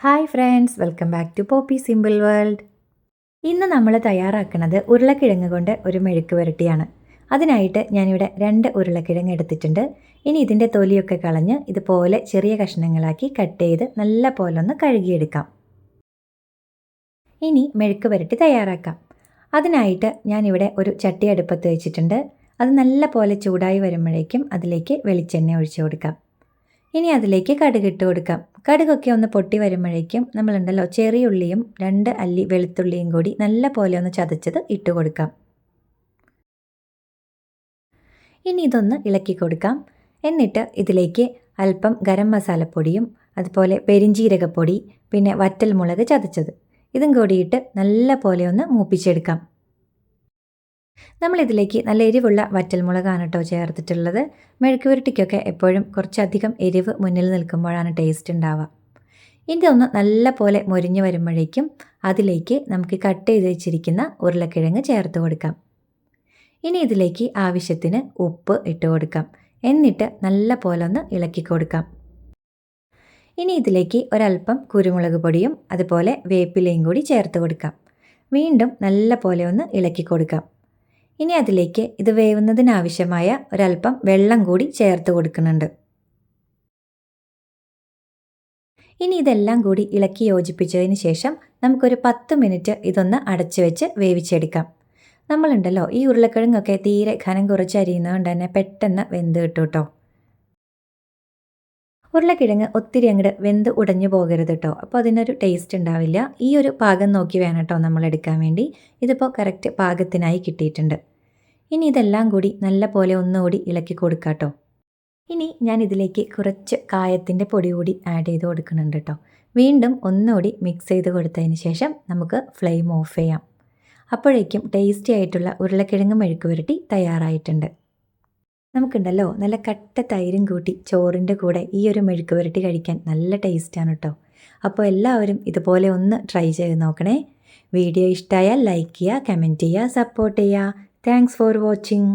Hi friends, welcome back to Poppy Simple World. ഇന്ന് നമ്മൾ തയ്യാറാക്കുന്നത് ഉരുളക്കിഴങ്ങ് കൊണ്ട് ഒരു മെഴുക്ക് പുരട്ടിയാണ്. അതിനായിട്ട് ഞാനിവിടെ 2 ഉരുളക്കിഴങ്ങ് എടുത്തിട്ടുണ്ട്. ഇനി ഇതിൻ്റെ തൊലിയൊക്കെ കളഞ്ഞ് ഇതുപോലെ ചെറിയ കഷ്ണങ്ങളാക്കി കട്ട് ചെയ്ത് നല്ല പോലെ ഒന്ന് കഴുകിയെടുക്കാം. ഇനി മെഴുക്ക് പുരട്ടി തയ്യാറാക്കാം. അതിനായിട്ട് ഞാനിവിടെ ഒരു ചട്ടി അടുപ്പത്ത് വെച്ചിട്ടുണ്ട്. അത് നല്ല പോലെ ചൂടായി വരുമ്പോഴേക്കും അതിലേക്ക് വെളിച്ചെണ്ണ ഒഴിച്ചു കൊടുക്കാം. ഇനി അതിലേക്ക് കടുക് ഇട്ട് കൊടുക്കാം. കടുകൊക്കെ ഒന്ന് പൊട്ടി വരുമ്പോഴേക്കും നമ്മളുണ്ടല്ലോ ചെറിയ ഉള്ളിയും 2 അല്ലി വെളുത്തുള്ളിയും കൂടി നല്ല പോലെ ഒന്ന് ചതച്ചത് ഇട്ട് കൊടുക്കാം. ഇനി ഇതൊന്ന് ഇളക്കി കൊടുക്കാം. എന്നിട്ട് ഇതിലേക്ക് അല്പം ഗരം മസാലപ്പൊടിയും അതുപോലെ പെരിഞ്ജീരകപ്പൊടി, പിന്നെ വറ്റൽമുളക് ചതച്ചത് ഇതും കൂടിയിട്ട് നല്ല പോലെ ഒന്ന് മൂപ്പിച്ചെടുക്കാം. നമ്മളിതിലേക്ക് നല്ല എരിവുള്ള വറ്റൽമുളകാണ് കേട്ടോ ചേർത്തിട്ടുള്ളത്. മെഴുക്ക് പുരട്ടിക്കൊക്കെ എപ്പോഴും കുറച്ചധികം എരിവ് മുന്നിൽ നിൽക്കുമ്പോഴാണ് ടേസ്റ്റ് ഉണ്ടാവുക. ഇതൊന്ന് നല്ല പോലെ മൊരിഞ്ഞ് വരുമ്പോഴേക്കും അതിലേക്ക് നമുക്ക് കട്ട് ചെയ്ത് വെച്ചിരിക്കുന്ന ഉരുളക്കിഴങ്ങ് ചേർത്ത് കൊടുക്കാം. ഇനി ഇതിലേക്ക് ആവശ്യത്തിന് ഉപ്പ് ഇട്ട് കൊടുക്കാം. എന്നിട്ട് നല്ല പോലെ ഒന്ന് ഇളക്കി കൊടുക്കാം. ഇനി ഇതിലേക്ക് ഒരല്പം കുരുമുളക് പൊടിയും അതുപോലെ വേപ്പിലയും കൂടി ചേർത്ത് കൊടുക്കാം. വീണ്ടും നല്ല പോലെ ഒന്ന് ഇളക്കി കൊടുക്കാം. ഇനി അതിലേക്ക് ഇത് വേവുന്നതിനാവശ്യമായ ഒരല്പം വെള്ളം കൂടി ചേർത്ത് കൊടുക്കുന്നുണ്ട്. ഇനി ഇതെല്ലാം കൂടി ഇളക്കി യോജിപ്പിച്ചതിന് ശേഷം നമുക്കൊരു 10 മിനിറ്റ് ഇതൊന്ന് അടച്ചു വെച്ച് വേവിച്ചെടുക്കാം. നമ്മളുണ്ടല്ലോ ഈ ഉരുളക്കിഴങ്ങൊക്കെ തീരെ ഘനം കുറച്ച് അരിയുന്നതുകൊണ്ട് തന്നെ പെട്ടെന്ന് വെന്ത് കിട്ടും കേട്ടോ. ഉരുളക്കിഴങ്ങ് ഒത്തിരി അങ്ങോട്ട് വെന്ത് ഉടഞ്ഞു പോകരുത് കേട്ടോ, അപ്പോൾ അതിനൊരു ടേസ്റ്റ് ഉണ്ടാവില്ല. ഈ ഒരു പാകം നോക്കി വേണം കേട്ടോ നമ്മൾ എടുക്കാൻ വേണ്ടി. ഇതിപ്പോൾ കറക്റ്റ് പാകത്തിനായി കിട്ടിയിട്ടുണ്ട്. ഇനി ഇതെല്ലാം കൂടി നല്ല പോലെ ഒന്നുകൂടി ഇളക്കി കൊടുക്കാം കേട്ടോ. ഇനി ഞാൻ ഇതിലേക്ക് കുറച്ച് കായത്തിൻ്റെ പൊടി കൂടി ആഡ് ചെയ്ത് കൊടുക്കുന്നുണ്ട് കേട്ടോ. വീണ്ടും ഒന്നുകൂടി മിക്സ് ചെയ്ത് കൊടുത്തതിന് ശേഷം നമുക്ക് ഫ്ലെയിം ഓഫ് ചെയ്യാം. അപ്പോഴേക്കും ടേസ്റ്റി ആയിട്ടുള്ള ഉരുളക്കിഴങ്ങ് മെഴുക്ക് പുരട്ടി തയ്യാറായിട്ടുണ്ട്. നമുക്കുണ്ടല്ലോ നല്ല കട്ട തൈരും കൂട്ടി ചോറിൻ്റെ കൂടെ ഈ ഒരു മെഴുക്ക് പുരട്ടി കഴിക്കാൻ നല്ല ടേസ്റ്റാണ് കേട്ടോ. അപ്പോൾ എല്ലാവരും ഇതുപോലെ ഒന്ന് ട്രൈ ചെയ്ത് നോക്കണേ. വീഡിയോ ഇഷ്ടമായാൽ ലൈക്ക് ചെയ്യുക, കമൻറ്റ് ചെയ്യുക, സപ്പോർട്ട് ചെയ്യുക. Thanks for watching.